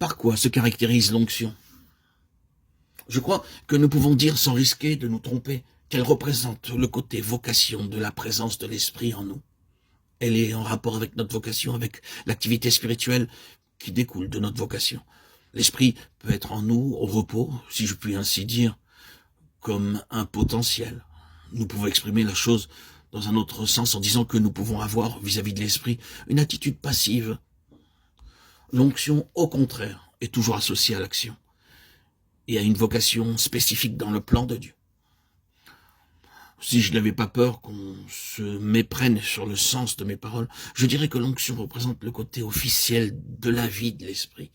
Par quoi se caractérise l'onction? Je crois que nous pouvons dire sans risquer de nous tromper qu'elle représente le côté vocation de la présence de l'Esprit en nous. Elle est en rapport avec notre vocation, avec l'activité spirituelle qui découle de notre vocation. L'Esprit peut être en nous au repos, si je puis ainsi dire, comme un potentiel. Nous pouvons exprimer la chose dans un autre sens en disant que nous pouvons avoir vis-à-vis de l'Esprit une attitude passive. L'onction, au contraire, est toujours associée à l'action et à une vocation spécifique dans le plan de Dieu. Si je n'avais pas peur qu'on se méprenne sur le sens de mes paroles, je dirais que l'onction représente le côté officiel de la vie de l'Esprit.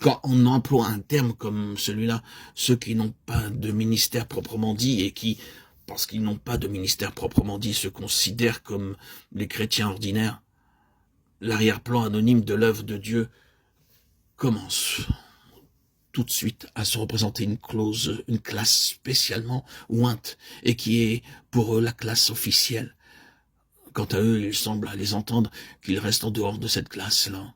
Quand on emploie un terme comme celui-là, ceux qui n'ont pas de ministère proprement dit et qui, parce qu'ils n'ont pas de ministère proprement dit, se considèrent comme les chrétiens ordinaires, l'arrière-plan anonyme de l'œuvre de Dieu commence tout de suite à se représenter une classe spécialement ointe, et qui est pour eux la classe officielle. Quant à eux, il semble à les entendre qu'ils restent en dehors de cette classe-là.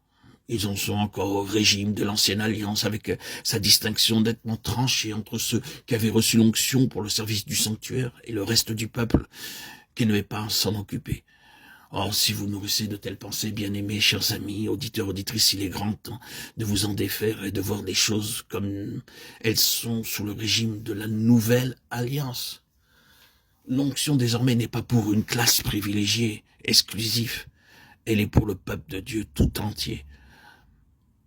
Ils en sont encore au régime de l'ancienne alliance, avec sa distinction nettement tranchée entre ceux qui avaient reçu l'onction pour le service du sanctuaire et le reste du peuple qui ne devait pas s'en occuper. Or, si vous nourrissez de telles pensées, bien-aimés, chers amis, auditeurs, auditrices, il est grand temps de vous en défaire et de voir les choses comme elles sont sous le régime de la nouvelle alliance. L'onction désormais n'est pas pour une classe privilégiée, exclusive. Elle est pour le peuple de Dieu tout entier.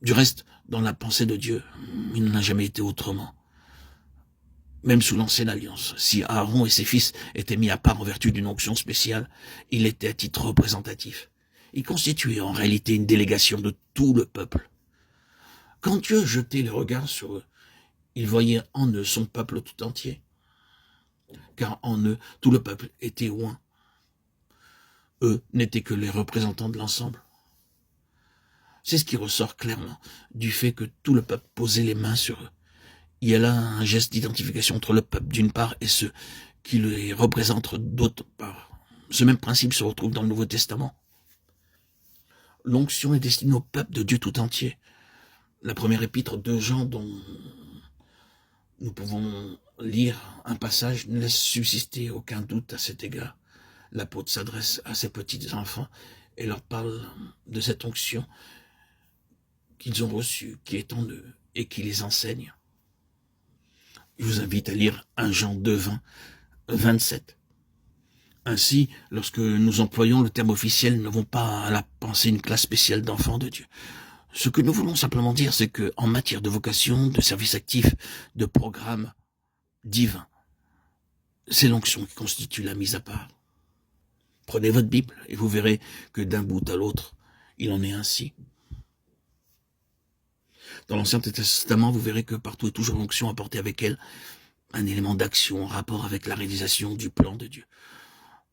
Du reste, dans la pensée de Dieu, il n'en a jamais été autrement. Même sous l'ancienne alliance, si Aaron et ses fils étaient mis à part en vertu d'une onction spéciale, il était à titre représentatif. Il constituait en réalité une délégation de tout le peuple. Quand Dieu jetait le regard sur eux, il voyait en eux son peuple tout entier, car en eux, tout le peuple était oint. Eux n'étaient que les représentants de l'ensemble. C'est ce qui ressort clairement du fait que tout le peuple posait les mains sur eux. Il y a là un geste d'identification entre le peuple d'une part et ceux qui les représentent d'autre part. Ce même principe se retrouve dans le Nouveau Testament. L'onction est destinée au peuple de Dieu tout entier. La première épître de Jean, dont nous pouvons lire un passage, ne laisse subsister aucun doute à cet égard. L'apôtre s'adresse à ses petits enfants et leur parle de cette onction qu'ils ont reçue, qui est en eux et qui les enseigne. Je vous invite à lire 1 Jean 2, 20, 27. Ainsi, lorsque nous employons le terme officiel, nous n'avons pas à la penser une classe spéciale d'enfants de Dieu. Ce que nous voulons simplement dire, c'est que en matière de vocation, de service actif, de programme divin, c'est l'onction qui constitue la mise à part. Prenez votre Bible et vous verrez que d'un bout à l'autre, il en est ainsi. Dans l'Ancien Testament, vous verrez que partout est toujours l'onction apportée avec elle un élément d'action en rapport avec la réalisation du plan de Dieu.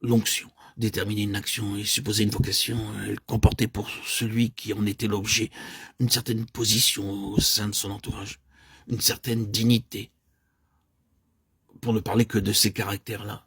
L'onction déterminait une action et supposait une vocation. Elle comportait pour celui qui en était l'objet une certaine position au sein de son entourage, une certaine dignité, pour ne parler que de ces caractères-là.